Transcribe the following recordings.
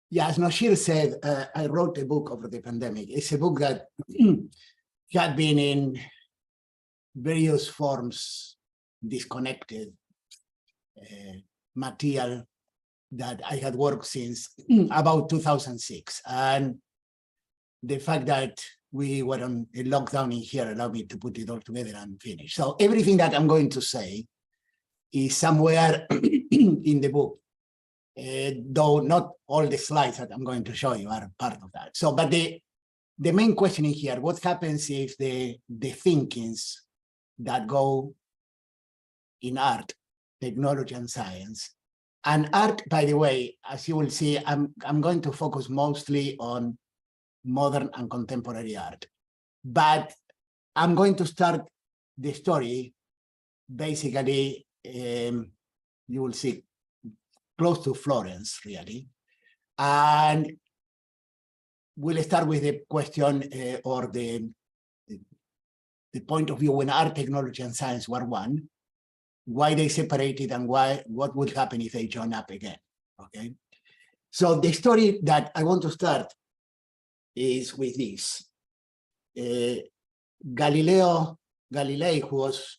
Yeah, as Noshir said, I wrote a book over the pandemic. It's a book that had been in various forms disconnected material that I had worked since about 2006. And the fact that we were on a lockdown in here allowed me to put it all together and finish. So everything that I'm going to say is somewhere in the book, though not all the slides that I'm going to show you are part of that. So, but the main question in here, what happens if the thinkings that go in art, technology, and science, and art, by the way, as you will see, I'm going to focus mostly on modern and contemporary art. But I'm going to start the story, basically, you will see, close to Florence, really. And we'll start with the question or the point of view when art, technology, and science were one, why they separated and what would happen if they join up again, okay? So the story that I want to start is with this. Galilei, who was,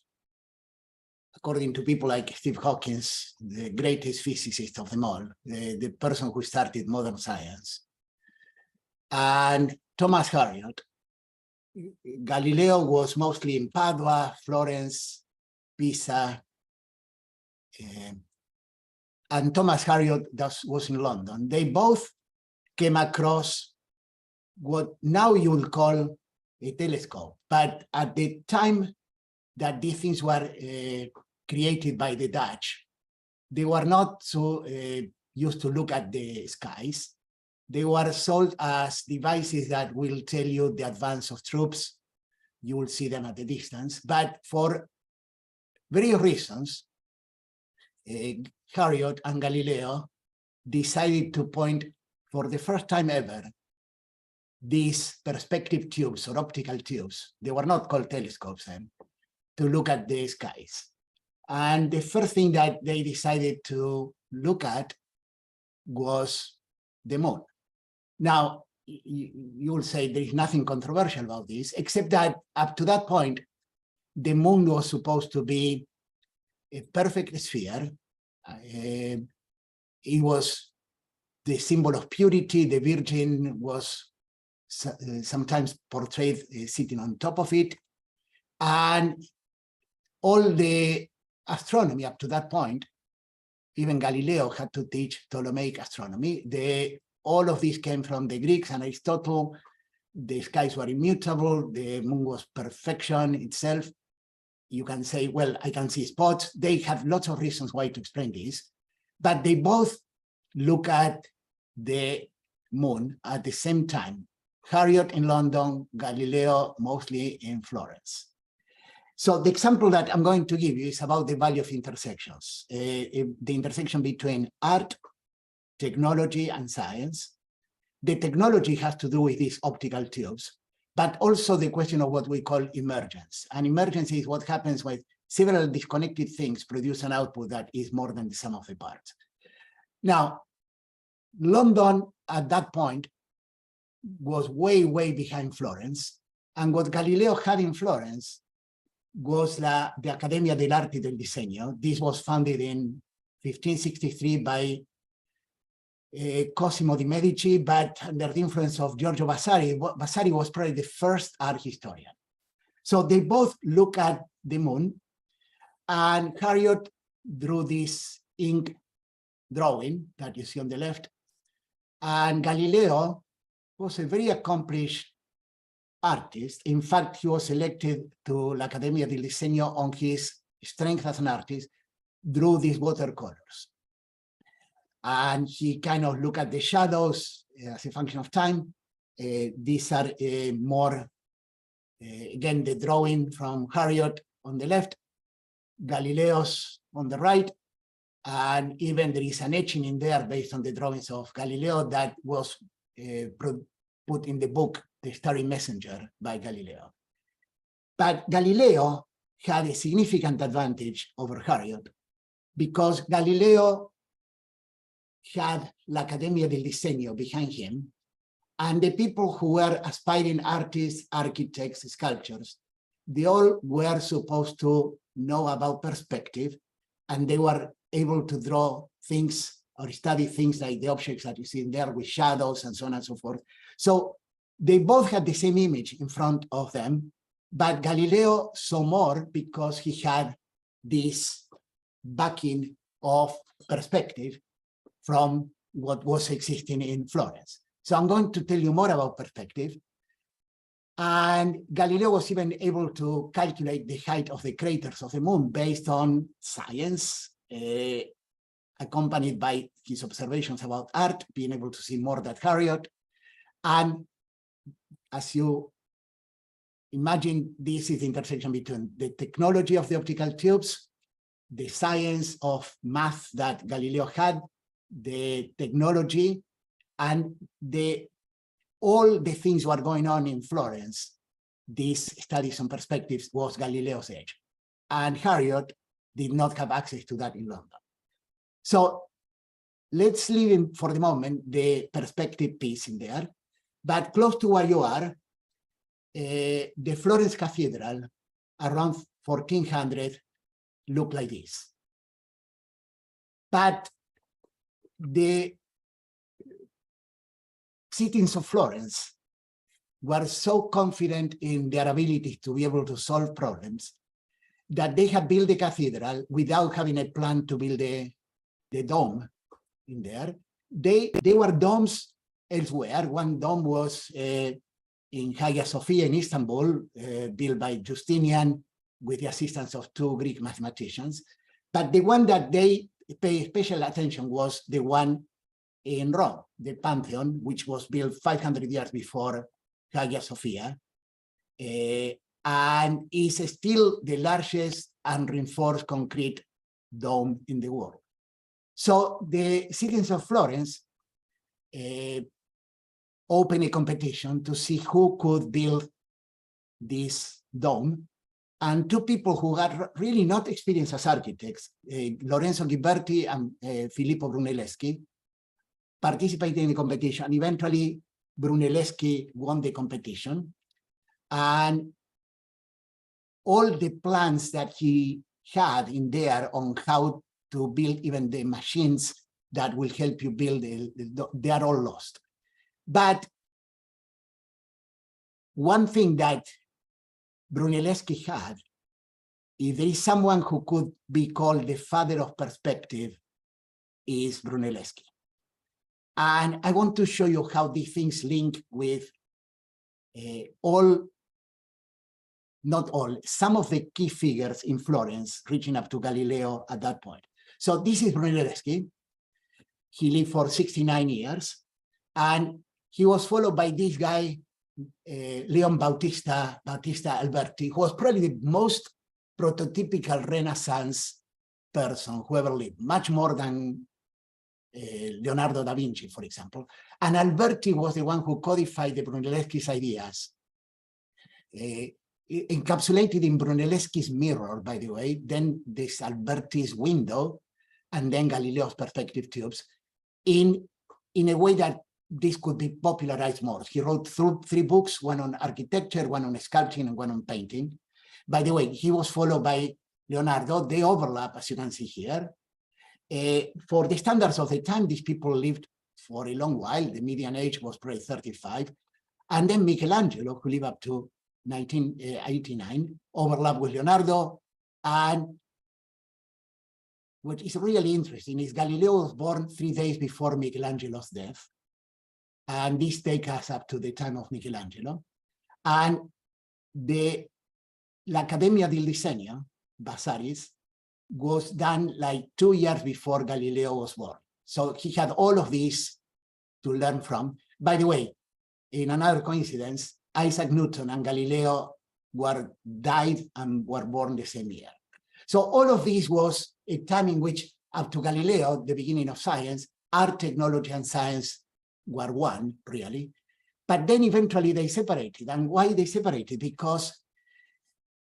according to people like Steve Hawkins, the greatest physicist of them all, the person who started modern science, and Thomas Harriot. Galileo was mostly in Padua, Florence, Pisa, and Thomas Harriot was in London. They both came across what now you will call a telescope, but at the time that these things were created by the Dutch, they were not so used to look at the skies. They were sold as devices that will tell you the advance of troops. You will see them at a distance, but for various reasons, Harriot and Galileo decided to point, for the first time ever, these perspective tubes or optical tubes, they were not called telescopes then, to look at the skies. And the first thing that they decided to look at was the moon. Now, you will say there is nothing controversial about this, except that up to that point, the moon was supposed to be a perfect sphere. It was the symbol of purity. The Virgin was sometimes portrayed sitting on top of it. And all the astronomy up to that point, even Galileo had to teach Ptolemaic astronomy. All of this came from the Greeks and Aristotle. The skies were immutable. The moon was perfection itself. You can say, well, I can see spots. They have lots of reasons why to explain this, but they both look at the moon at the same time. Harriot in London, Galileo mostly in Florence. So the example that I'm going to give you is about the value of intersections, the intersection between art, technology, and science. The technology has to do with these optical tubes, but also the question of what we call emergence. And emergence is what happens when several disconnected things produce an output that is more than the sum of the parts. Now, London at that point was way, way behind Florence. And what Galileo had in Florence was the Accademia dell'Arte del Disegno. This was founded in 1563 by Cosimo di Medici, but under the influence of Giorgio Vasari. Vasari was probably the first art historian. So they both look at the moon, and Harriot drew this ink drawing that you see on the left, and Galileo was a very accomplished artist. In fact, he was elected to l'Accademia del Disegno on his strength as an artist, drew these watercolors. And he kind of looked at the shadows as a function of time. These are more, again, the drawing from Harriot on the left, Galileo's on the right, and even there is an etching in there based on the drawings of Galileo that was put in the book, The Starry Messenger by Galileo. But Galileo had a significant advantage over Harriot because Galileo had l'Accademia del Disegno behind him, and the people who were aspiring artists, architects, sculptors, they all were supposed to know about perspective, and they were able to draw things or study things like the objects that you see in there with shadows and so on and so forth. So they both had the same image in front of them, but Galileo saw more because he had this backing of perspective from what was existing in Florence. So I'm going to tell you more about perspective. And Galileo was even able to calculate the height of the craters of the moon based on science, accompanied by his observations about art, being able to see more than Harriot. And as you imagine, this is the intersection between the technology of the optical tubes, the science of math that Galileo had, the technology, and all the things were going on in Florence. These studies on perspectives was Galileo's edge. And Harriot did not have access to that in London. So let's leave in, for the moment, the perspective piece in there. But close to where you are, the Florence Cathedral around 1400 looked like this. But the citizens of Florence were so confident in their ability to be able to solve problems that they had built the cathedral without having a plan to build the dome in there. They were domes elsewhere. One dome was in Hagia Sophia in Istanbul, built by Justinian with the assistance of two Greek mathematicians. But the one that they paid special attention was the one in Rome, the Pantheon, which was built 500 years before Hagia Sophia, and is still the largest unreinforced concrete dome in the world. So the citizens of Florence opened a competition to see who could build this dome. And two people who had really not experienced as architects, Lorenzo Ghiberti and Filippo Brunelleschi, participated in the competition. Eventually, Brunelleschi won the competition. And all the plans that he had in there on how to build even the machines that will help you build, they are all lost. But one thing that Brunelleschi had, if there is someone who could be called the father of perspective, is Brunelleschi. And I want to show you how these things link with some of the key figures in Florence reaching up to Galileo at that point. So this is Brunelleschi. He lived for 69 years, and he was followed by this guy, Leon Bautista Alberti, who was probably the most prototypical Renaissance person who ever lived, much more than Leonardo da Vinci, for example. And Alberti was the one who codified the Brunelleschi's ideas, encapsulated in Brunelleschi's mirror, by the way, then this Alberti's window, and then Galileo's perspective tubes, in a way that this could be popularized more. He wrote three books, one on architecture, one on sculpting, and one on painting. By the way, he was followed by Leonardo. They overlap, as you can see here. For the standards of the time, these people lived for a long while. The median age was probably 35. And then Michelangelo, who lived up to 1989, overlapped with Leonardo. And what is really interesting is Galileo was born 3 days before Michelangelo's death. And this takes us up to the time of Michelangelo. And l'Accademia del Disegno, Vasari's, was done like 2 years before Galileo was born. So he had all of this to learn from. By the way, in another coincidence, Isaac Newton and Galileo died and were born the same year. So all of this was a time in which, up to Galileo, the beginning of science, art, technology, and science were one, really. But then eventually they separated. And why they separated? Because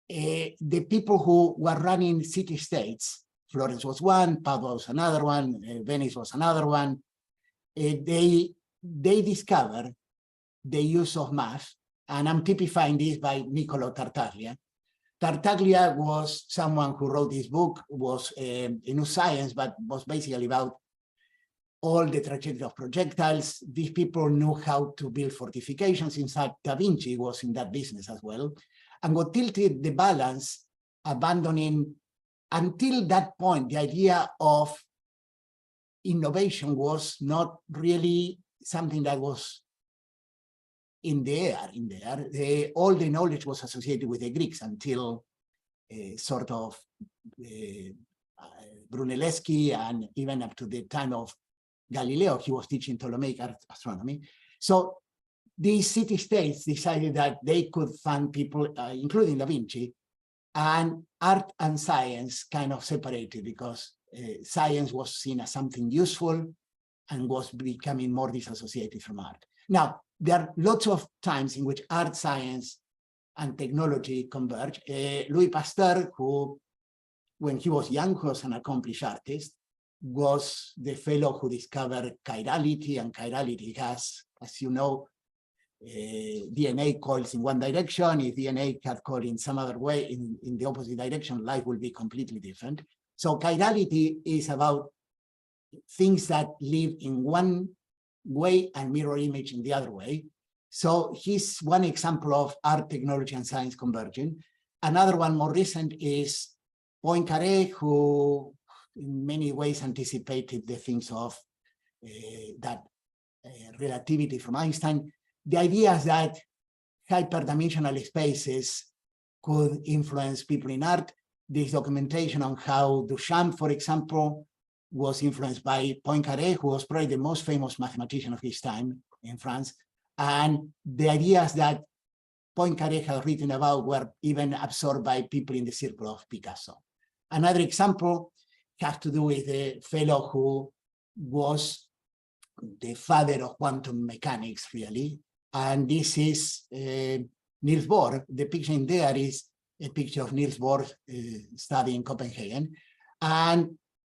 the people who were running city-states Florence was one, Padua was another one, Venice was another one. They discovered the use of math, and I'm typifying this by Niccolo Tartaglia. Tartaglia was someone who wrote this book, was a new science, but was basically about all the trajectory of projectiles. These people knew how to build fortifications. In fact, Da Vinci was in that business as well. And what tilted the balance, abandoning, until that point, the idea of innovation was not really something that was in the air. All the knowledge was associated with the Greeks until Brunelleschi, and even up to the time of Galileo, he was teaching Ptolemaic astronomy. So these city-states decided that they could fund people, including Da Vinci, and art and science kind of separated, because science was seen as something useful and was becoming more disassociated from art. Now, there are lots of times in which art, science, and technology converge. Louis Pasteur, who, when he was young, was an accomplished artist, was the fellow who discovered chirality, and chirality has, as you know, DNA coils in one direction. If DNA had coiled in some other way, in the opposite direction, life will be completely different. So chirality is about things that live in one way and mirror image in the other way. So he's one example of art, technology, and science converging. Another one more recent is Poincaré, who in many ways anticipated the things of relativity from Einstein. The idea is that hyperdimensional spaces could influence people in art. There's documentation on how Duchamp, for example, was influenced by Poincaré, who was probably the most famous mathematician of his time in France. And the ideas that Poincaré had written about were even absorbed by people in the circle of Picasso. Another example has to do with a fellow who was the father of quantum mechanics, really. And this is Niels Bohr. The picture in there is a picture of Niels Bohr studying in Copenhagen. And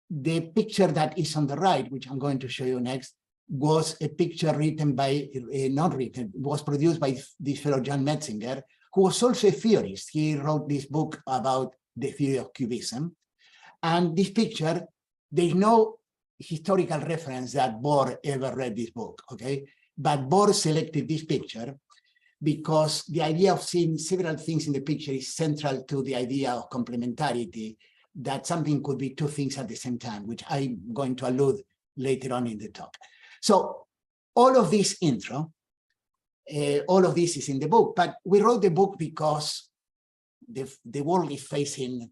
the picture that is on the right, which I'm going to show you next, was a picture written by, was produced by this fellow Jan Metzinger, who was also a theorist. He wrote this book about the theory of cubism. And this picture, there's no historical reference that Bohr ever read this book, okay? But Bohr selected this picture because the idea of seeing several things in the picture is central to the idea of complementarity, that something could be two things at the same time, which I'm going to allude later on in the talk. So all of this intro, all of this is in the book, but we wrote the book because the world is facing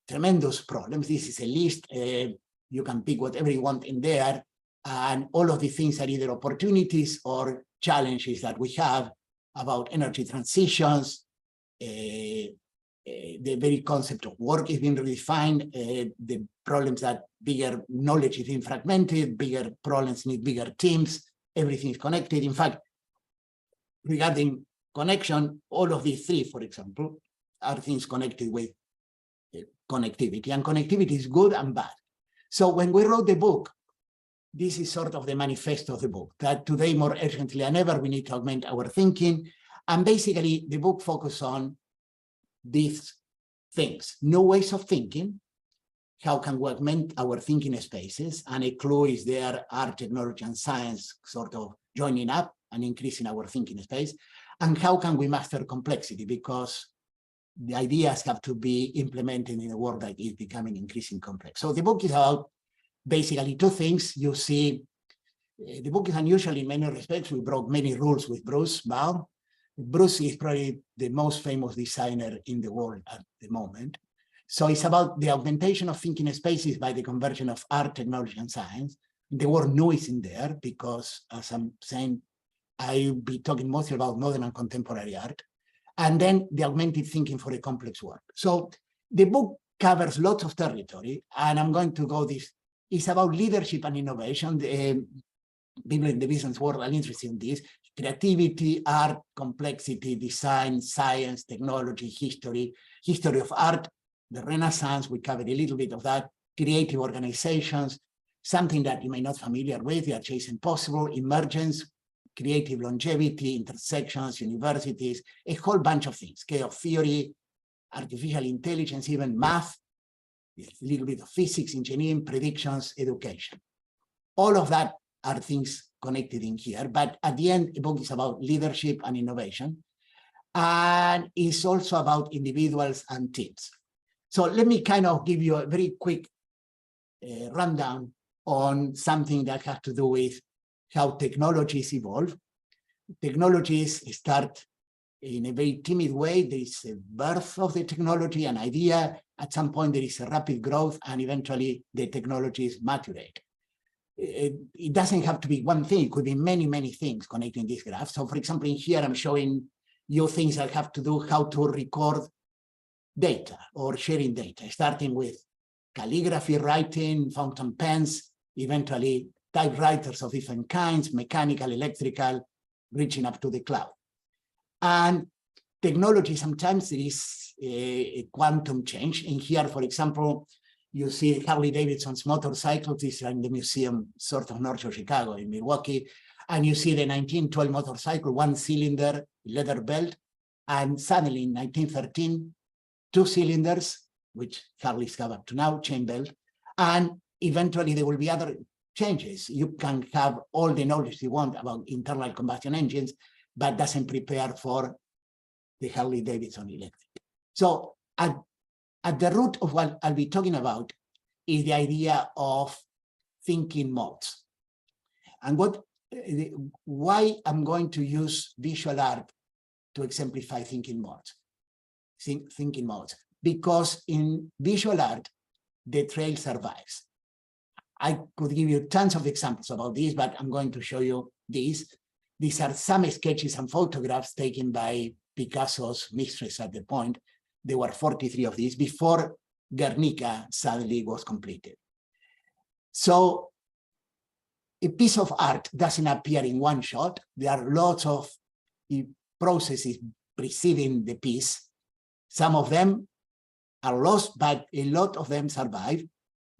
tremendous problems. This is a list. You can pick whatever you want in there. And all of the things are either opportunities or challenges that we have about energy transitions. The very concept of work is being redefined. The problems that bigger knowledge is being fragmented, bigger problems need bigger teams, everything is connected. In fact, regarding connection, all of these three, for example, are things connected with connectivity, and connectivity is good and bad. So when we wrote the book, this is sort of the manifesto of the book, that today more urgently than ever, we need to augment our thinking. And basically the book focuses on these things, new ways of thinking. How can we augment our thinking spaces? And a clue is there, art, technology, and science sort of joining up and increasing our thinking space. And how can we master complexity? Because the ideas have to be implemented in a world that is becoming increasingly complex. So the book is about basically two things. You see, the book is unusual in many respects. We broke many rules with Bruce Baum. Bruce is probably the most famous designer in the world at the moment. So it's about the augmentation of thinking spaces by the conversion of art, technology, and science. The word new is in there because, as I'm saying, I'll be talking mostly about modern and contemporary art. And then the augmented thinking for a complex world. So the book covers lots of territory, and I'm going to go this. It's about leadership and innovation. People in the business world are interested in this. Creativity, art, complexity, design, science, technology, history of art, the Renaissance, we covered a little bit of that, creative organizations, something that you may not be familiar with, the adjacent possible, emergence, creative longevity, intersections, universities, a whole bunch of things, chaos theory, artificial intelligence, even math, a little bit of physics, engineering, predictions, education. All of that are things connected in here, but at the end, the book is about leadership and innovation, and it's also about individuals and teams. So let me kind of give you a very quick rundown on something that has to do with how technologies evolve. Technologies start in a very timid way. There is a birth of the technology, an idea. At some point, there is a rapid growth, and eventually the technologies maturate. It doesn't have to be one thing. It could be many, many things connecting this graph. So for example, in here, I'm showing you things that have to do how to record data or sharing data, starting with calligraphy, writing, fountain pens, eventually typewriters of different kinds, mechanical, electrical, reaching up to the cloud. And technology, sometimes there is a quantum change. In here, for example, you see Harley-Davidson's motorcycles. These are in the museum, sort of north of Chicago, in Milwaukee. And you see the 1912 motorcycle, one cylinder, leather belt. And suddenly in 1913, 2 cylinders, which Harleys have up to now, chain belt. And eventually there will be other changes. You can have all the knowledge you want about internal combustion engines, but doesn't prepare for the Harley-Davidson electric. So at the root of what I'll be talking about is the idea of thinking modes. And why I'm going to use visual art to exemplify thinking modes. Thinking modes. Because in visual art, the trail survives. I could give you tons of examples about this, but I'm going to show you these. These are some sketches and photographs taken by Picasso's mistress at the point. There were 43 of these before Guernica suddenly was completed. So a piece of art doesn't appear in one shot. There are lots of processes preceding the piece. Some of them are lost, but a lot of them survive.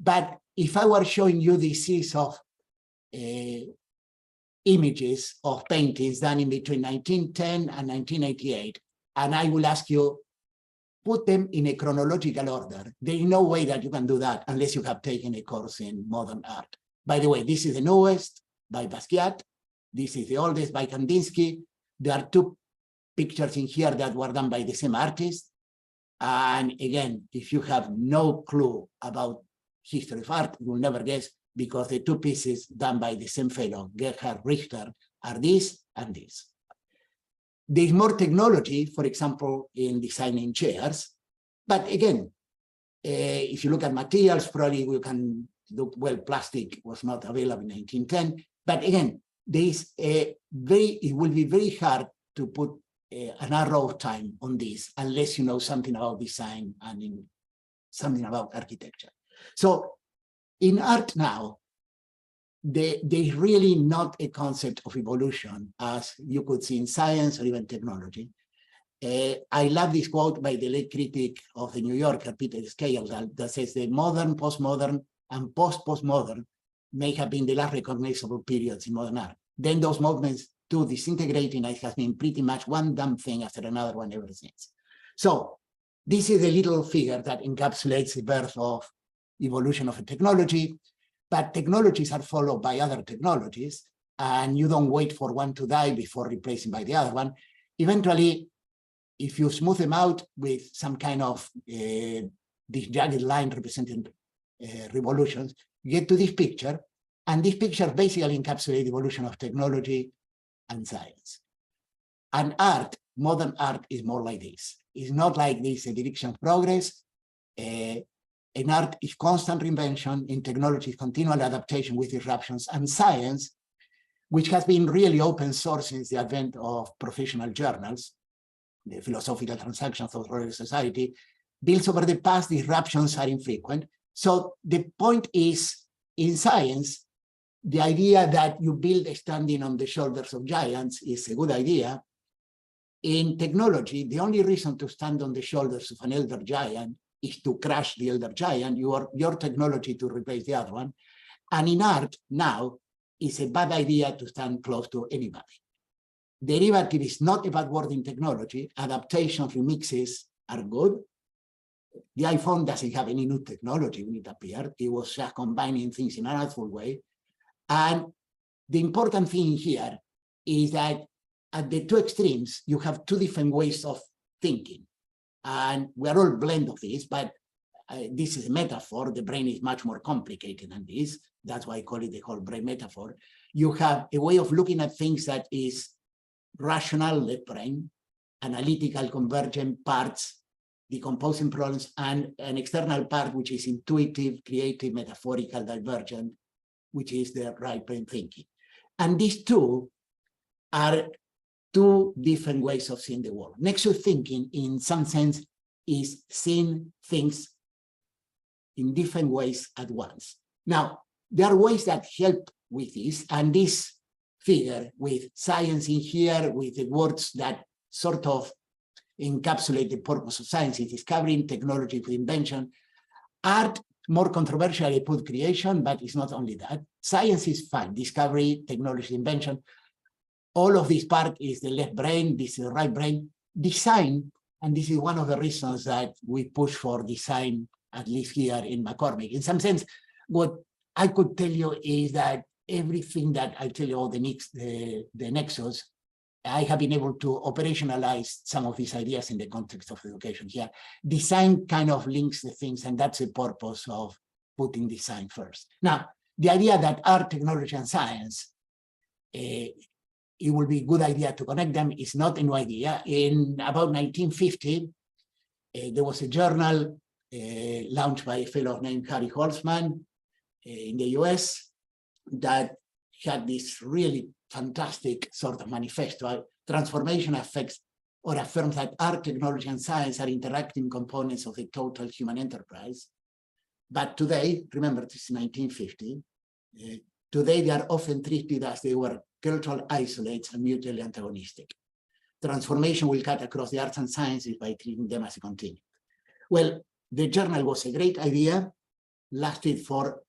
But if I were showing you this series of images of paintings done in between 1910 and 1988, and I will ask you, put them in a chronological order. There is no way that you can do that unless you have taken a course in modern art. By the way, this is the newest by Basquiat. This is the oldest by Kandinsky. There are 2 pictures in here that were done by the same artist. And again, if you have no clue about history of art, you will never guess, because the 2 pieces done by the same fellow, Gerhard Richter, are this and this. There's more technology, for example, in designing chairs. But again, if you look at materials, probably we can look, well, plastic was not available in 1910. But again, it will be very hard to put an arrow of time on this unless you know something about design and something about architecture. So in art now, there's really not a concept of evolution as you could see in science or even technology. I love this quote by the late critic of the New Yorker, Peter Skjeldahl, that says the modern, postmodern, and post-postmodern may have been the last recognizable periods in modern art. Then those movements to disintegrating, it has been pretty much one dumb thing after another one ever since. So this is a little figure that encapsulates the birth of evolution of a technology, but technologies are followed by other technologies, and you don't wait for one to die before replacing by the other one. Eventually, if you smooth them out with some kind of this jagged line representing revolutions, you get to this picture, and this picture basically encapsulates the evolution of technology and science. And art, modern art, is more like this. It's not like this, a direction of progress. In art is constant reinvention, in technology is continual adaptation with disruptions, and science, which has been really open source since the advent of professional journals, the Philosophical Transactions of Royal Society, builds over the past, disruptions are infrequent. So the point is, in science, the idea that you build standing on the shoulders of giants is a good idea. In technology, the only reason to stand on the shoulders of an elder giant is to crush the elder giant, your technology to replace the other one. And in art now, it's a bad idea to stand close to anybody. Derivative is not a bad word in technology. Adaptation, remixes are good. The iPhone doesn't have any new technology when it appeared. It was just combining things in an artful way. And the important thing here is that at the two extremes, you have two different ways of thinking. And we are all blend of this, but this is a metaphor. The brain is much more complicated than this. That's why I call it the whole brain metaphor. You have a way of looking at things that is rational left brain, analytical convergent parts, decomposing problems, and an external part which is intuitive, creative, metaphorical, divergent, which is the right brain thinking. And these two are two different ways of seeing the world. Nexus thinking, in some sense, is seeing things in different ways at once. Now, there are ways that help with this, and this figure with science in here, with the words that sort of encapsulate the purpose of science, is discovering, technology for invention. Art, more controversially, put creation, but it's not only that. Science is fine, discovery, technology, invention. All of this part is the left brain, this is the right brain. Design, and this is one of the reasons that we push for design, at least here in McCormick. In some sense, what I could tell you is that everything that I tell you, all the nexus, I have been able to operationalize some of these ideas in the context of education here. Design kind of links the things, and that's the purpose of putting design first. Now, the idea that art, technology, and science, it will be a good idea to connect them is not a new idea. In about 1950, there was a journal launched by a fellow named Harry Holzman in the US that had this really fantastic sort of manifesto. Transformation affects or affirms that art, technology, and science are interacting components of the total human enterprise. But today, remember this is 1950, today they are often treated as they were cultural isolates and mutually antagonistic. Transformation will cut across the arts and sciences by treating them as a continuum. Well, the journal was a great idea, lasted for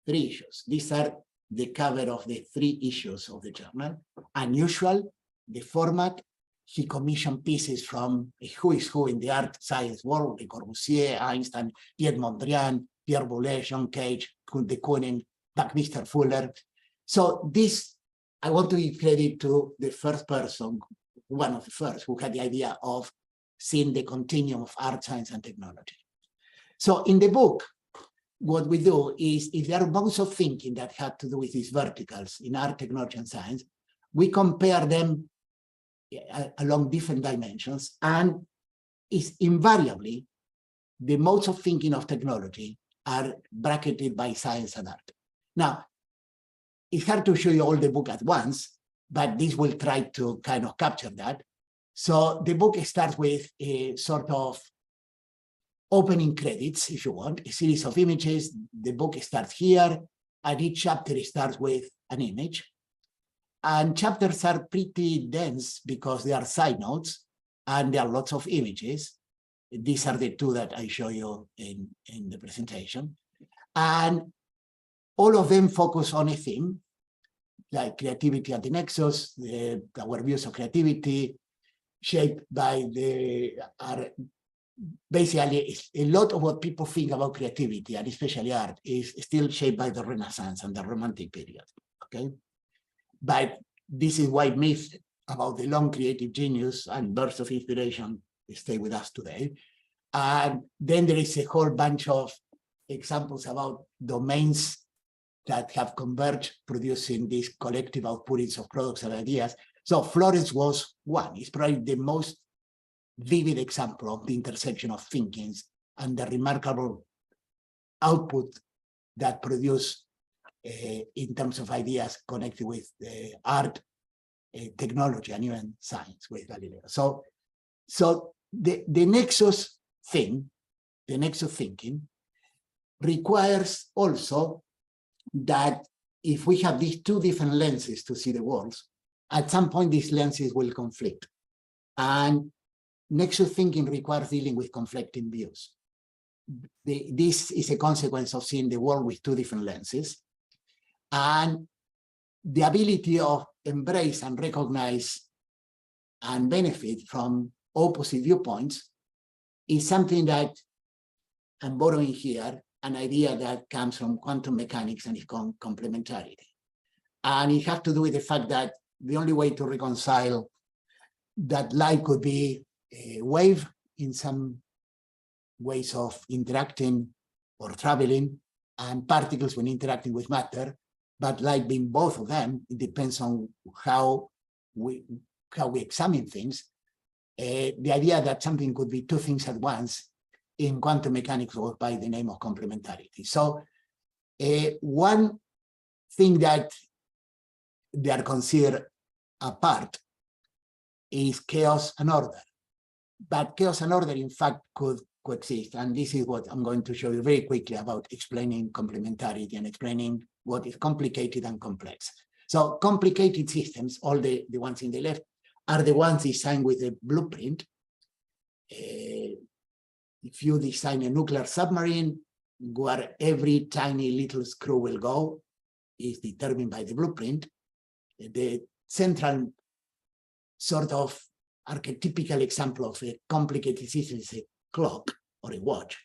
3 issues. These are the cover of the 3 issues of the journal. Unusual, the format. He commissioned pieces from a who is who in the art science world: Le Corbusier, Einstein, Piet Mondrian, Pierre Boulez, John Cage, de Kooning, Buckminster Fuller. So this, I want to give credit to the first person, one of the first, who had the idea of seeing the continuum of art, science, and technology. So in the book, what we do is, if there are modes of thinking that have to do with these verticals in art, technology, and science, we compare them along different dimensions, and is invariably the modes of thinking of technology are bracketed by science and art. Now, it's hard to show you all the book at once, but this will try to kind of capture that. So the book starts with a sort of opening credits, if you want, a series of images. The book starts here, and each chapter starts with an image. And chapters are pretty dense because they are side notes, and there are lots of images. These are the 2 that I show you in the presentation. And all of them focus on a theme, like creativity at the nexus, our views of creativity, shaped by basically, a lot of what people think about creativity, and especially art, is still shaped by the Renaissance and the Romantic period, okay? But this is why myths about the long creative genius and bursts of inspiration stay with us today. And then there is a whole bunch of examples about domains that have converged, producing these collective outputs of products and ideas. So Florence was one. It's probably the most vivid example of the intersection of thinkings and the remarkable output that produce in terms of ideas connected with art, technology, and even science with Galileo. So the nexus thing, the nexus thinking, requires also that if we have these 2 different lenses to see the world, at some point these lenses will conflict. And nexus thinking requires dealing with conflicting views. this is a consequence of seeing the world with two different lenses. And the ability of embrace and recognize and benefit from opposite viewpoints is something that I'm borrowing here, an idea that comes from quantum mechanics and its complementarity. And it has to do with the fact that the only way to reconcile that light could be a wave in some ways of interacting or traveling, and particles when interacting with matter, but light being both of them, it depends on how we examine things. The idea that something could be two things at once in quantum mechanics goes by the name of complementarity. So one thing that they are considered apart is chaos and order. But chaos and order, in fact, could coexist. And this is what I'm going to show you very quickly about explaining complementarity and explaining what is complicated and complex. So complicated systems, all the ones in the left, are the ones designed with a blueprint. If you design a nuclear submarine, where every tiny little screw will go is determined by the blueprint. The central sort of archetypical example of a complicated system is a clock or a watch.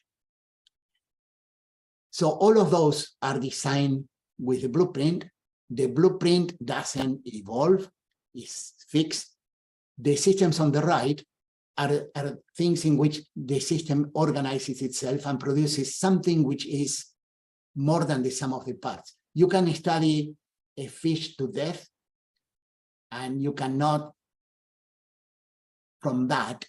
So all of those are designed with a blueprint. The blueprint doesn't evolve, it's fixed. The systems on the right are things in which the system organizes itself and produces something which is more than the sum of the parts. You can study a fish to death, and you cannot, from that,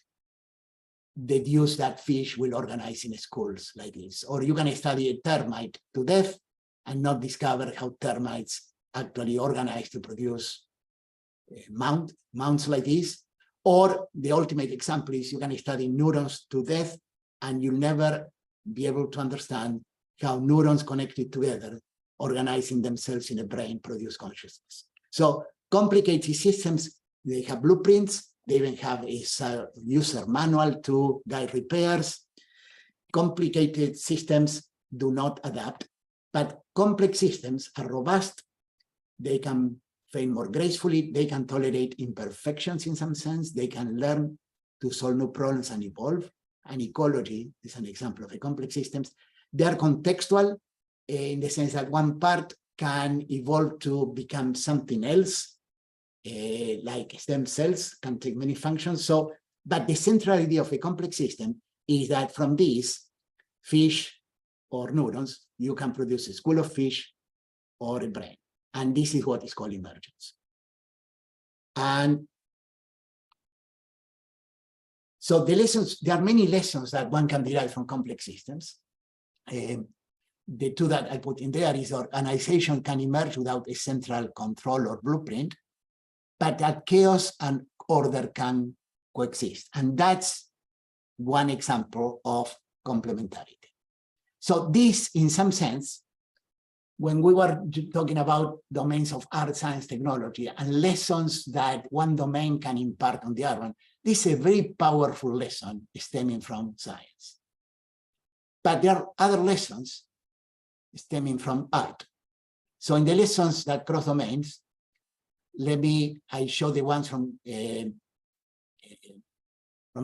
deduce that fish will organize in schools like this. Or you can study a termite to death and not discover how termites actually organize to produce mounds like this. Or the ultimate example is you can study neurons to death and you'll never be able to understand how neurons connected together, organizing themselves in a brain, produce consciousness. So complicated systems, they have blueprints, they even have a user manual to guide repairs. Complicated systems do not adapt, but complex systems are robust. They can fail more gracefully. They can tolerate imperfections in some sense. They can learn to solve new problems and evolve. And ecology is an example of a complex systems. They are contextual in the sense that one part can evolve to become something else, like stem cells can take many functions. So, but the central idea of a complex system is that from these fish or neurons, you can produce a school of fish or a brain. And this is what is called emergence. And so the lessons, there are many lessons that one can derive from complex systems. The two that I put in there is organization can emerge without a central control or blueprint, but that chaos and order can coexist. And that's one example of complementarity. So this, in some sense, when we were talking about domains of art, science, technology, and lessons that one domain can impart on the other one, this is a very powerful lesson stemming from science. But there are other lessons stemming from art. So in the lessons that cross domains, I show the ones from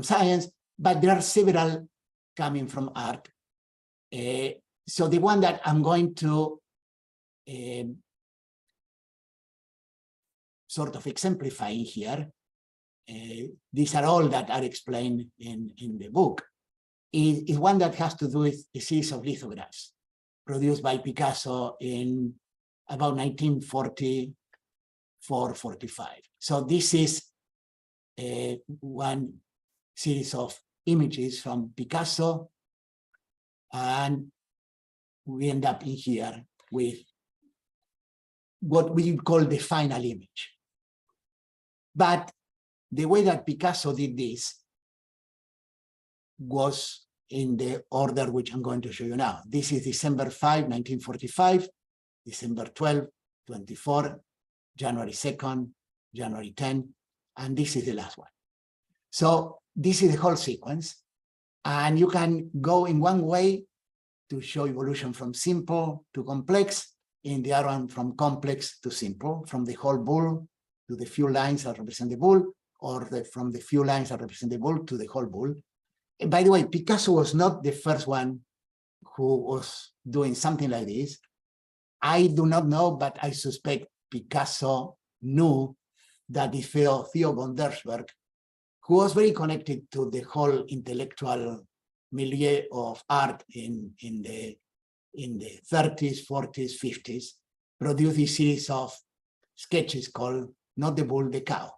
science, but there are several coming from art. So the one that I'm going to sort of exemplifying here, these are all that are explained in the book, is one that has to do with a series of lithographs produced by Picasso in about 1944-45. So this is one series of images from Picasso, and we end up in here with what we call the final image. But the way that Picasso did this was in the order which I'm going to show you now. This is December 5, 1945, December 12, 24, January 2nd, January 10, and this is the last one. So this is the whole sequence. And you can go in one way to show evolution from simple to complex, in the other one from complex to simple, from the whole bull to the few lines that represent the bull, or from the few lines that represent the bull to the whole bull. And by the way, Picasso was not the first one who was doing something like this. I do not know, but I suspect Picasso knew that the Theo von Dersberg, who was very connected to the whole intellectual milieu of art in the 30s, 40s, 50s, produced a series of sketches called Not the Bull, the Cow,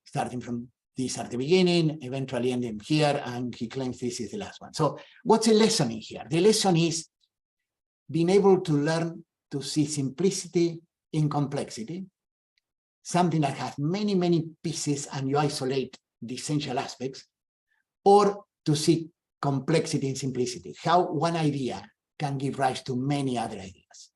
starting from this at the beginning, eventually ending here, and he claims this is the last one. So what's the lesson in here? The lesson is being able to learn to see simplicity in complexity, something that has many, many pieces and you isolate the essential aspects, or to see complexity in simplicity, how one idea can give rise to many other ideas.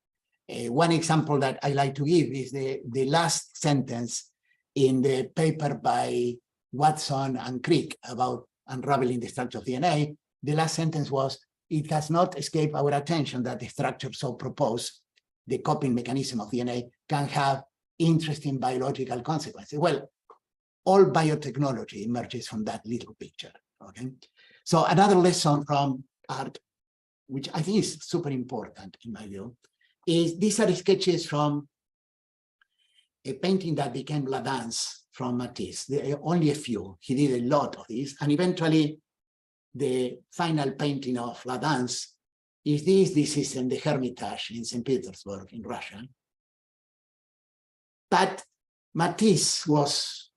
One example that I like to give is the last sentence in the paper by Watson and Crick about unraveling the structure of DNA. The last sentence was, "It has not escaped our attention that the structure so proposed, the copying mechanism of DNA, can have interesting biological consequences." Well, all biotechnology emerges from that little picture, okay? So another lesson from art, which I think is super important in my view, is these are sketches from a painting that became La Danse from Matisse. There are only a few. He did a lot of these, and eventually the final painting of La Danse is this. This is in the Hermitage in St. Petersburg in Russia. But Matisse was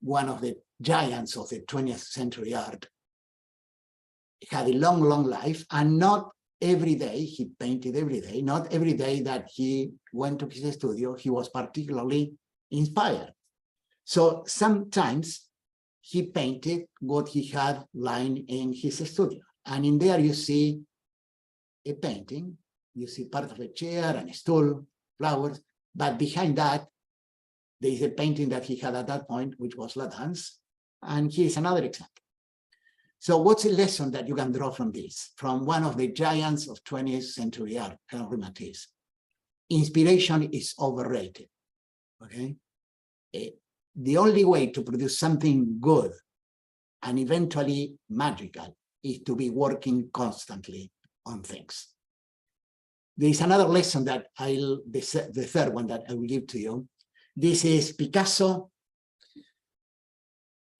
one of the giants of the 20th century art. He had a long, long life, and not every day he painted every day. Not every day that he went to his studio, he was particularly inspired. So sometimes he painted what he had lying in his studio. And in there you see a painting, you see part of a chair and a stool, flowers, but behind that, there is a painting that he had at that point, which was La Danse, and here's another example. So what's a lesson that you can draw from this, from one of the giants of 20th century art, Henri Matisse? Inspiration is overrated, okay? The only way to produce something good and eventually magical is to be working constantly on things. There is another lesson that the third one that I will give to you. This is Picasso.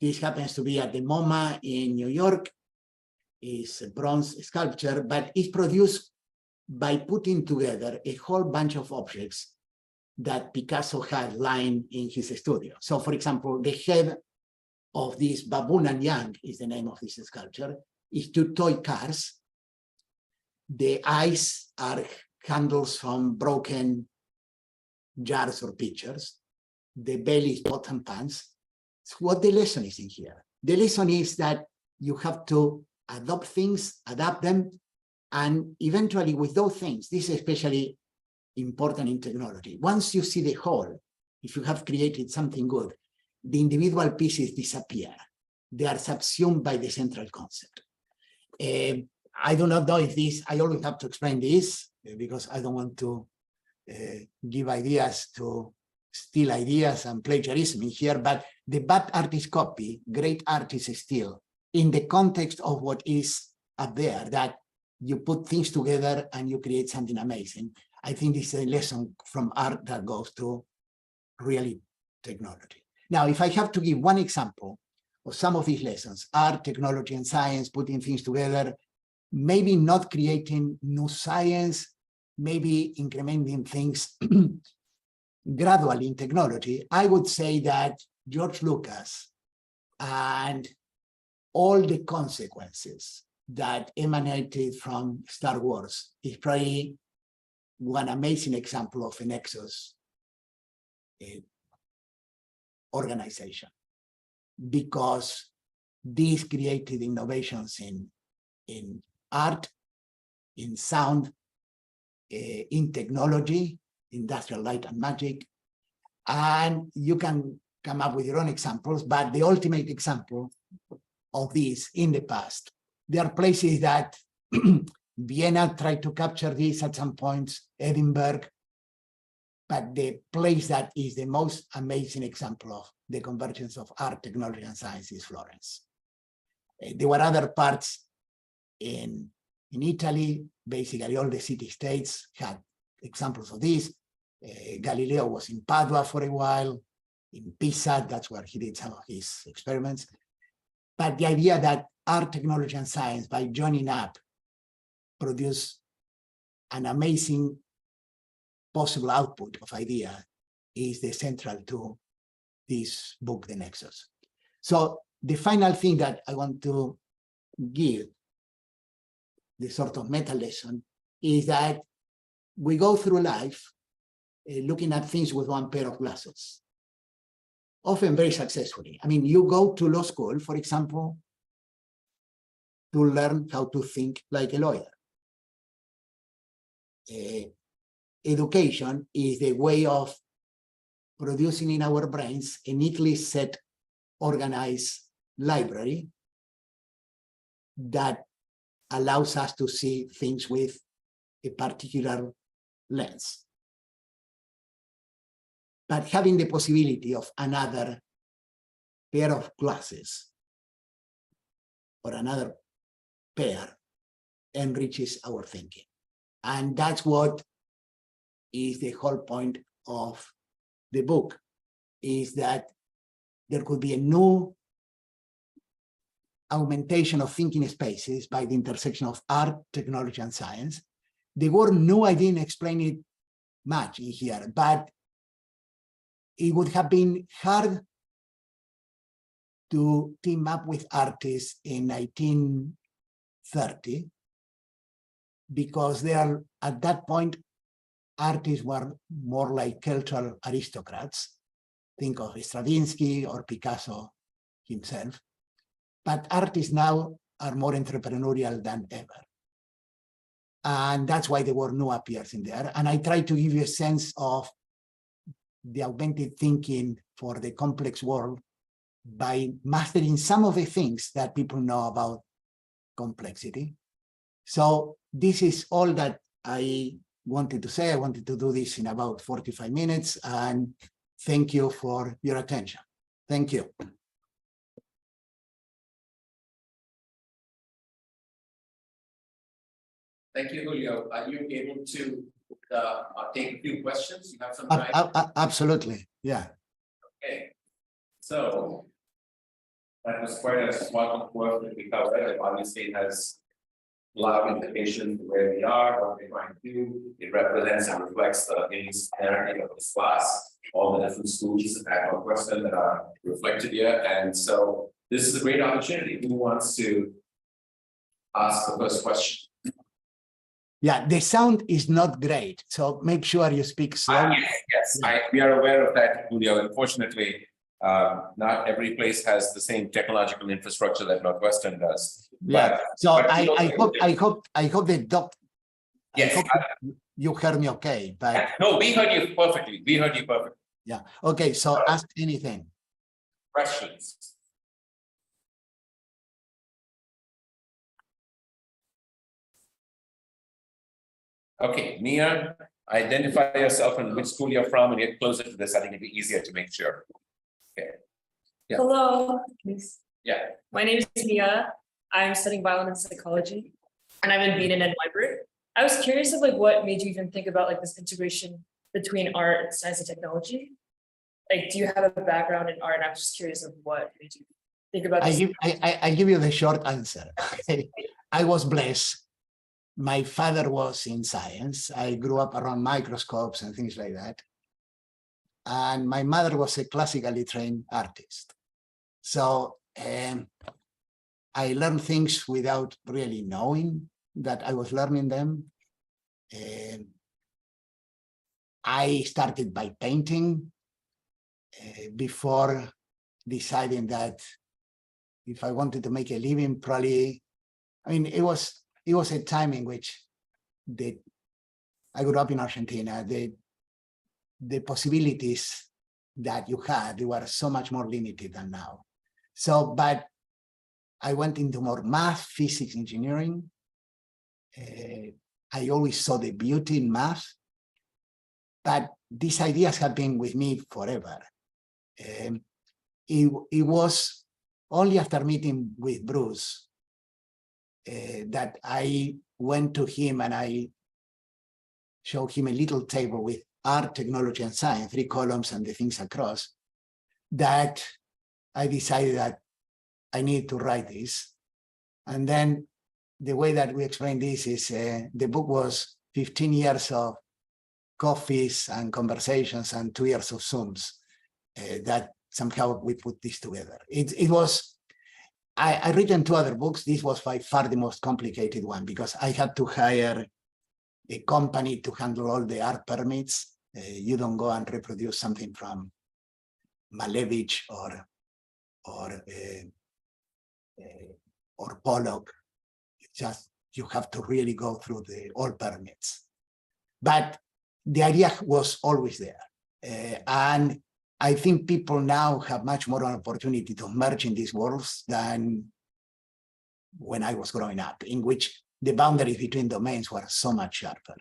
This happens to be at the MoMA in New York. It's a bronze sculpture, but it's produced by putting together a whole bunch of objects that Picasso had lying in his studio. So, for example, the head of this Baboon and Yang is the name of this sculpture, is two toy cars. The eyes are handles from broken jars or pitchers. The belly is bottom pants. So what the lesson is in here? The lesson is that you have to adopt things, adapt them, and eventually with those things, this is especially important in technology. Once you see the whole, if you have created something good, the individual pieces disappear. They are subsumed by the central concept. I do not know if this, I always have to explain this because I don't want to give ideas to steal ideas and plagiarism in here, but the bad artist copy, great artist steal, in the context of what is up there, that you put things together and you create something amazing. I think this is a lesson from art that goes to really technology. Now, if I have to give one example of some of these lessons, art, technology, and science, putting things together, maybe not creating new science, maybe incrementing things gradually in technology, I would say that George Lucas and all the consequences that emanated from Star Wars is probably one amazing example of a Nexus organization, because these created innovations in art, in sound, in technology, industrial light and magic, and you can come up with your own examples, but the ultimate example of this in the past. There are places that Vienna tried to capture this at some points, Edinburgh, but the place that is the most amazing example of the convergence of art, technology, and science is Florence. There were other parts in Italy. Basically, all the city-states had examples of this. Galileo was in Padua for a while, in Pisa, that's where he did some of his experiments. But the idea that art, technology, and science, by joining up, produce an amazing possible output of idea is the central to this book, The Nexus. So the final thing that I want to give, the sort of meta lesson, is that we go through life looking at things with one pair of glasses, often very successfully. I mean, you go to law school, for example, to learn how to think like a lawyer. Education is the way of producing in our brains a neatly set, organized library that allows us to see things with a particular lens. But having the possibility of another pair of glasses or another pair enriches our thinking. And that's what is the whole point of the book, is that there could be a new augmentation of thinking spaces by the intersection of art, technology, and science. The word new, I didn't explain it much in here, but it would have been hard to team up with artists in 1930 because they are, at that point, artists were more like cultural aristocrats. Think of Stravinsky or Picasso himself. But artists now are more entrepreneurial than ever. And that's why the word new appears in there. And I try to give you a sense of the augmented thinking for the complex world by mastering some of the things that people know about complexity. So this is all that I wanted to say. I wanted to do this in about 45 minutes, and thank you for your attention. Thank you. Thank you, Julio. Are you able to take a few questions? You have some time? Absolutely, yeah. Okay. So that was quite a swath of work that we covered. Obviously, it has a lot of implications to where we are, what we're trying to do. It represents and reflects the interdisciplinarity of this class, all the different schools at Northwestern that are reflected here. And so this is a great opportunity. Who wants to ask the first question? Yeah, the sound is not great, so make sure you speak slowly. Yes, yeah. We are aware of that, Julio. Unfortunately, not every place has the same technological infrastructure that Northwestern does. Yeah, so I hope the doc. Yes, you heard me okay, but no, we heard you perfectly. We heard you perfectly. Yeah. Okay, so ask anything. Questions. Okay, Mia, identify yourself and which school you're from and get closer to this. I think it'd be easier to make sure. Okay. Yeah. Hello. Please. Yeah. My name is Mia. I'm studying violin and psychology, and I'm in Benin and Weber. I was curious of like what made you even think about like this integration between art and science and technology. Like, do you have a background in art? And I'm just curious of what made you think about this. I give you the short answer. I was blessed. My father was in science. I grew up around microscopes and things like that. And my mother was a classically trained artist. So I learned things without really knowing that I was learning them. I started by painting before deciding that if I wanted to make a living, probably, I mean, it was a time in which I grew up in Argentina. The possibilities that you had, they were so much more limited than now. So, but I went into more math, physics, engineering. I always saw the beauty in math, but these ideas have been with me forever. It was only after meeting with Bruce that I went to him and I showed him a little table with art, technology, and science, 3 columns and the things across, that I decided that I need to write this. And then the way that we explain this is the book was 15 years of coffees and conversations and 2 years of Zooms that somehow we put this together. It was, I written 2 other books. This was by far the most complicated one because I had to hire a company to handle all the art permits. You don't go and reproduce something from Malevich or Pollock. Just you have to really go through all permits. But the idea was always there, and I think people now have much more opportunity to merge in these worlds than when I was growing up, in which the boundaries between domains were so much sharper.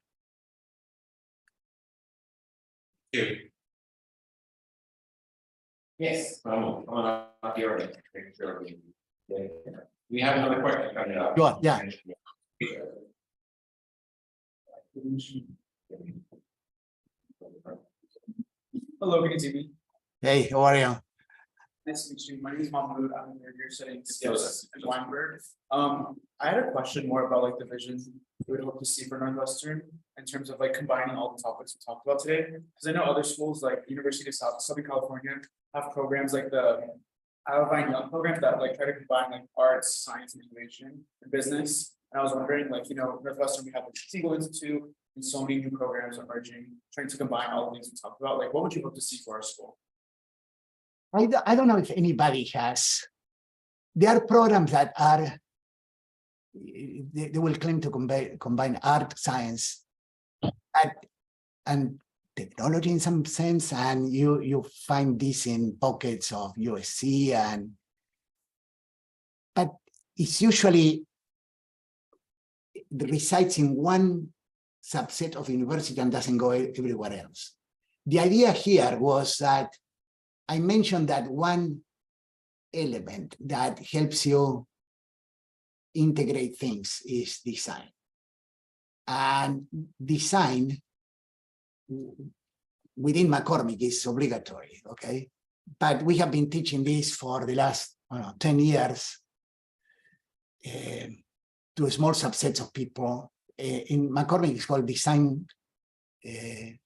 Yes, come on up here. Make sure we have another question coming up. Go on, yeah. Hello, can you see me? Hey, how are you? Nice to meet you. My name is Mahmoud. I'm here studying skills in Weinberg. I had a question more about like the vision we would hope to see for Northwestern in terms of like combining all the topics we talked about today. Because I know other schools like University of Southern California have programs like the Alvine Young program that like try to combine like arts, science, and innovation, and business. And I was wondering, like, you know, Northwestern, we have the Siegel Institute and so many new programs emerging, trying to combine all the things we talked about. Like, what would you hope to see for our school? I don't know if anybody has. There are programs that are, they will claim to combine art, science, and technology in some sense, and you find this in pockets of USC, but it's usually resides in one subset of university and doesn't go everywhere else. The idea here was that I mentioned that one element that helps you integrate things is design. And design within McCormick is obligatory, okay? But we have been teaching this for the last 10 years to small subsets of people. In McCormick, it's called design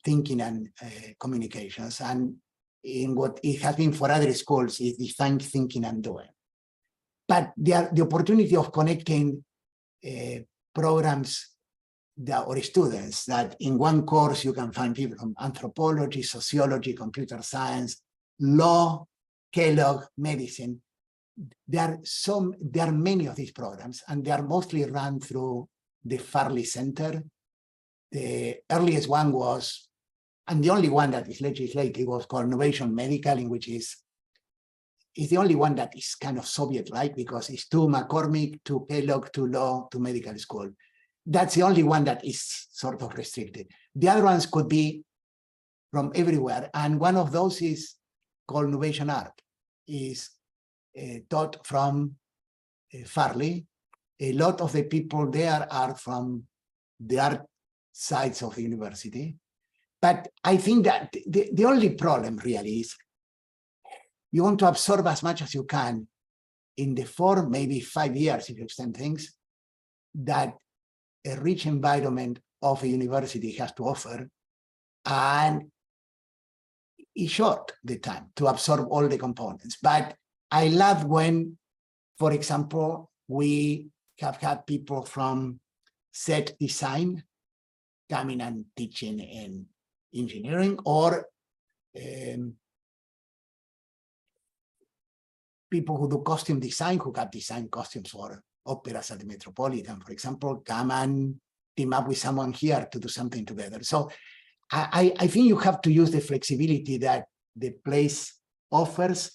thinking and communications. And in what it has been for other schools is design thinking and doing. But the opportunity of connecting programs or students that in one course you can find people from anthropology, sociology, computer science, law, Kellogg, medicine. There are many of these programs, and they are mostly run through the Farley Center. The earliest one was, and the only one that is legislative, was called Novation Medical, in which is the only one that is kind of Soviet-like because it's to McCormick, to Kellogg, to law, to medical school. That's the only one that is sort of restricted. The other ones could be from everywhere. And one of those is called Novation Art, is taught from Farley. A lot of the people there are from the art sides of the university. But I think that the only problem really is you want to absorb as much as you can in the 4, maybe 5 years, if you extend things, that a rich environment of a university has to offer, and it's short the time to absorb all the components. But I love when, for example, we have had people from set design coming and teaching in engineering, or people who do costume design, who have designed costumes for operas at the Metropolitan, for example, come and team up with someone here to do something together. So I think you have to use the flexibility that the place offers,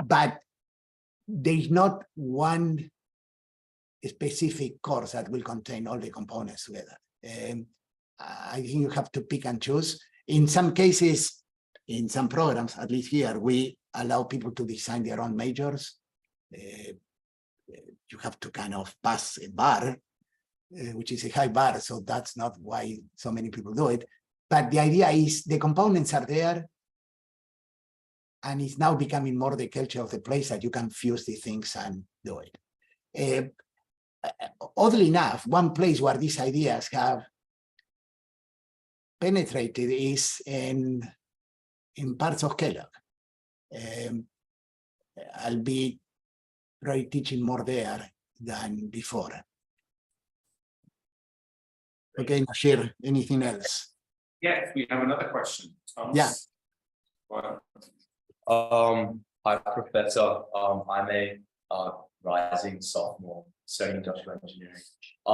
but there's not one specific course that will contain all the components together. I think you have to pick and choose. In some cases, in some programs, at least here, we allow people to design their own majors. You have to kind of pass a bar, which is a high bar, so that's not why so many people do it. But the idea is the components are there, and it's now becoming more the culture of the place that you can fuse these things and do it. Oddly enough, one place where these ideas have penetrated is in parts of Kellogg. I'll be probably teaching more there than before. Okay, Nashir, anything else? Yes, we have another question. Thomas. Yeah. Wow. Hi, Professor. I'm a rising sophomore studying industrial engineering. I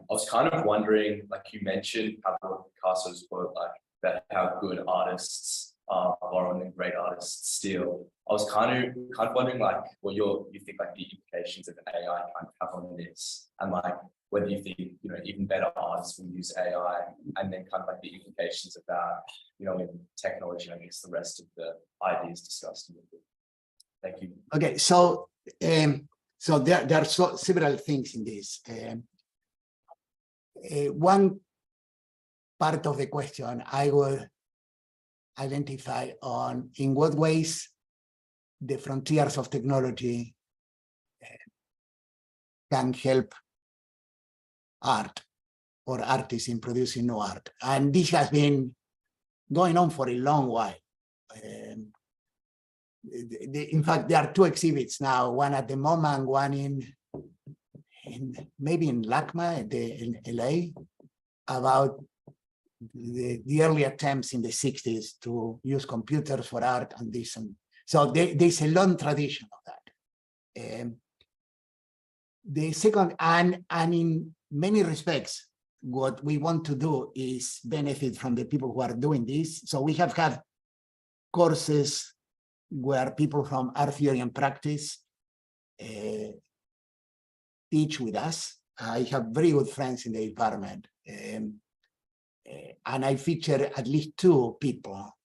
was kind of wondering, like you mentioned, Pablo Picasso's quote, like that how good artists borrow and great artists steal. I was kind of wondering, like, what you think, like, the implications of AI kind of have on this, and like whether you think, you know, even better artists will use AI, and then kind of like the implications of that, you know, in technology, I guess the rest of the ideas discussed in the book. Thank you. Okay, so there are several things in this. One part of the question I will identify on in what ways the frontiers of technology can help art or artists in producing new art. And this has been going on for a long while. In fact, there are two exhibits now, one at the MoMA, one in maybe in LACMA in LA, about the early attempts in the 60s to use computers for art and this. And so there's a long tradition of that. The second, and in many respects, what we want to do is benefit from the people who are doing this. So we have had courses where people from art theory and practice teach with us. I have very good friends in the department. And I feature at least two people,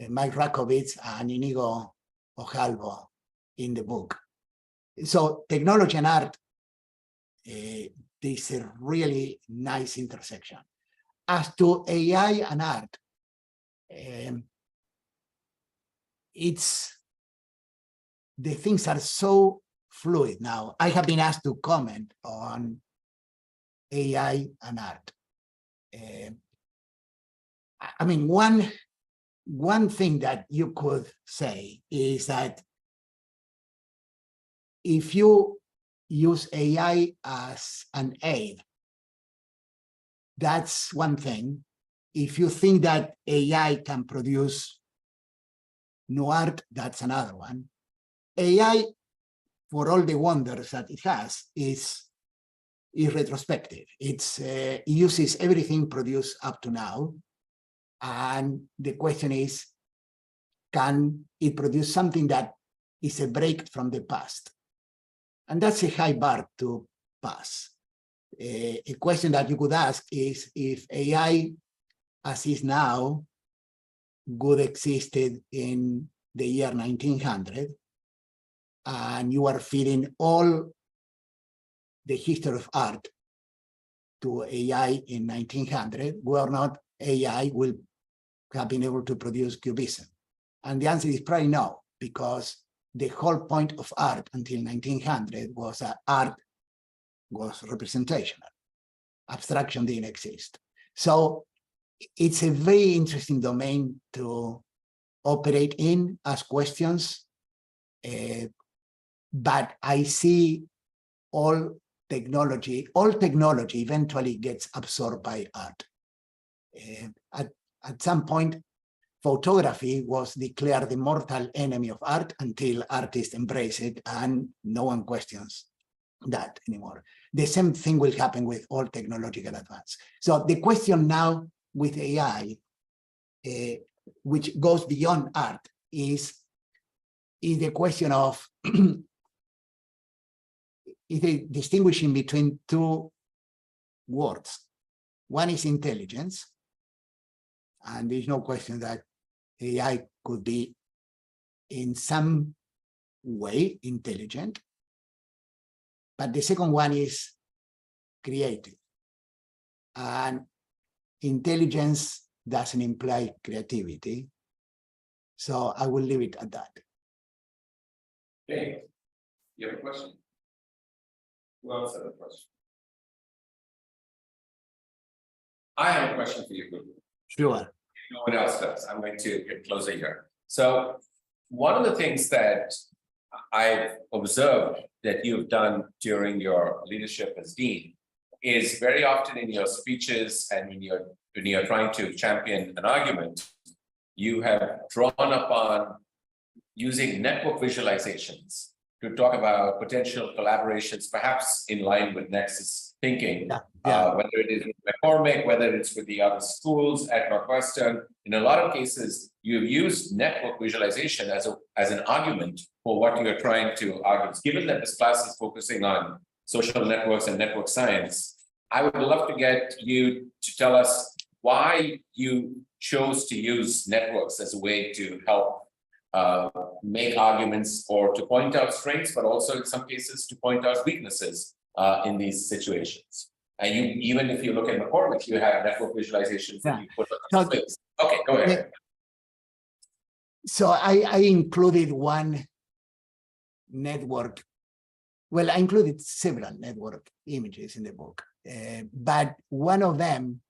Mike Rakovitz and Inigo Ojalvo, in the book. So technology and art, there's a really nice intersection. As to AI and art, the things are so fluid now. I have been asked to comment on AI and art. I mean, one thing that you could say is that if you use AI as an aid, that's one thing. If you think that AI can produce new art, that's another one. AI, for all the wonders that it has, is retrospective. It uses everything produced up to now. And the question is, can it produce something that is a break from the past? And that's a high bar to pass. A question that you could ask is if AI, as is now, would existed in the year 1900, and you are feeding all the history of art to AI in 1900, whether or not AI will have been able to produce Cubism. And the answer is probably no, because the whole point of art until 1900 was that art was representational. Abstraction didn't exist. So it's a very interesting domain to operate in, ask questions, but I see all technology eventually gets absorbed by art. At some point, photography was declared the mortal enemy of art until artists embrace it, and no one questions that anymore. The same thing will happen with all technological advance. So the question now with AI, which goes beyond art, is the question of is a distinguishing between two words. One is intelligence, and there's no question that AI could be in some way intelligent. But the second one is creative. And intelligence doesn't imply creativity. So I will leave it at that. Okay, you have a question? Who else has a question? I have a question for you, Guru. Sure. If no one else does, I'm going to get closer here. So one of the things that I've observed that you've done during your leadership as dean is very often in your speeches and when you're trying to champion an argument, you have drawn upon using network visualizations to talk about potential collaborations, perhaps in line with Nexus thinking, whether it is with McCormick, whether it's with the other schools at Northwestern. In a lot of cases, you've used network visualization as an argument for what you're trying to argue. Given that this class is focusing on social networks and network science, I would love to get you to tell us why you chose to use networks as a way to help make arguments or to point out strengths, but also in some cases to point out weaknesses in these situations. And you, even if you look at McCormick, you have network visualizations that you put on space. Okay, go ahead. So I included one network. Well, I included several network images in the book, but one of them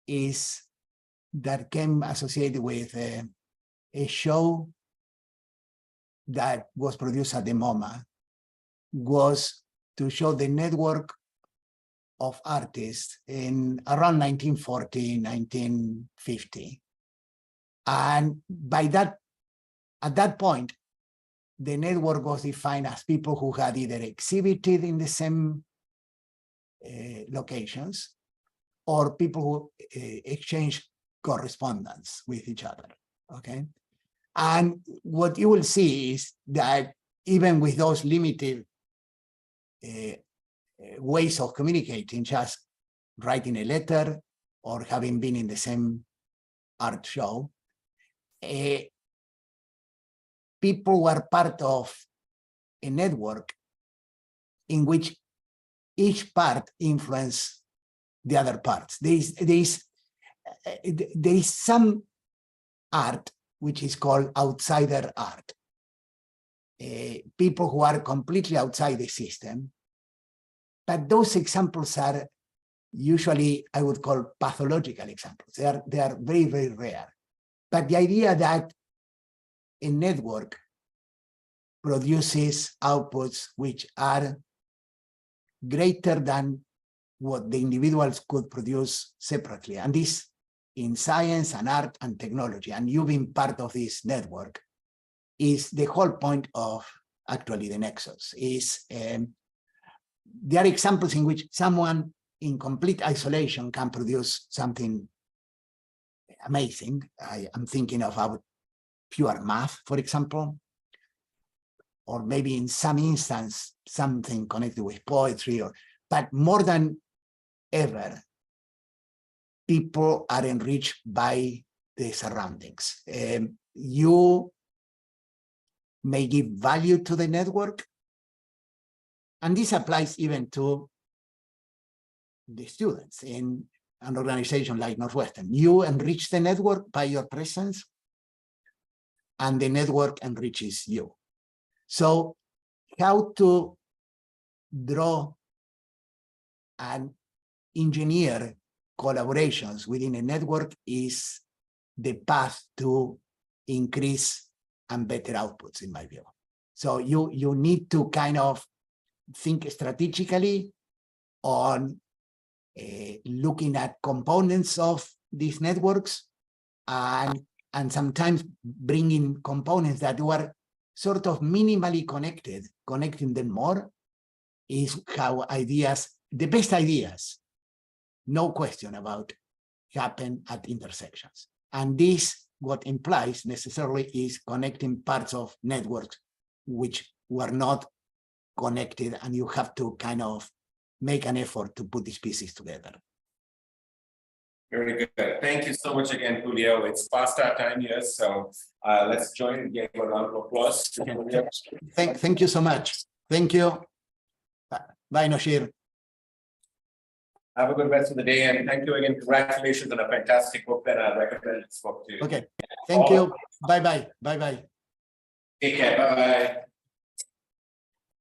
is that came associated with a show that was produced at the MoMA, was to show the network of artists in around 1940, 1950. And by that, at that point, the network was defined as people who had either exhibited in the same locations or people who exchanged correspondence with each other, okay? And what you will see is that even with those limited ways of communicating, just writing a letter or having been in the same art show, people were part of a network in which each part influenced the other parts. There is some art which is called outsider art. People who are completely outside the system. But those examples are usually, I would call, pathological examples. They are very, very rare. But the idea that a network produces outputs which are greater than what the individuals could produce separately, and this in science and art and technology, and you being part of this network, is the whole point of actually the Nexus. There are examples in which someone in complete isolation can produce something amazing. I'm thinking of pure math, for example, or maybe in some instance, something connected with poetry, but more than ever, people are enriched by the surroundings. You may give value to the network, and this applies even to the students in an organization like Northwestern. You enrich the network by your presence, and the network enriches you. So how to draw and engineer collaborations within a network is the path to increase and better outputs, in my view. So you need to kind of think strategically on looking at components of these networks and sometimes bringing components that were sort of minimally connected, connecting them more is how the best ideas, no question about, happen at intersections. And this, what implies necessarily, is connecting parts of networks which were not connected, and you have to kind of make an effort to put these pieces together. Very good. Thank you so much again, Julio. It's past our time here, so let's join and give a round of applause to Julio. Thank you so much. Thank you. Bye, Noshir. Have a good rest of the day, and thank you again. Congratulations on a fantastic book that I recommend this book to. Okay, thank you. Bye-bye. Bye-bye. Take care. Bye-bye.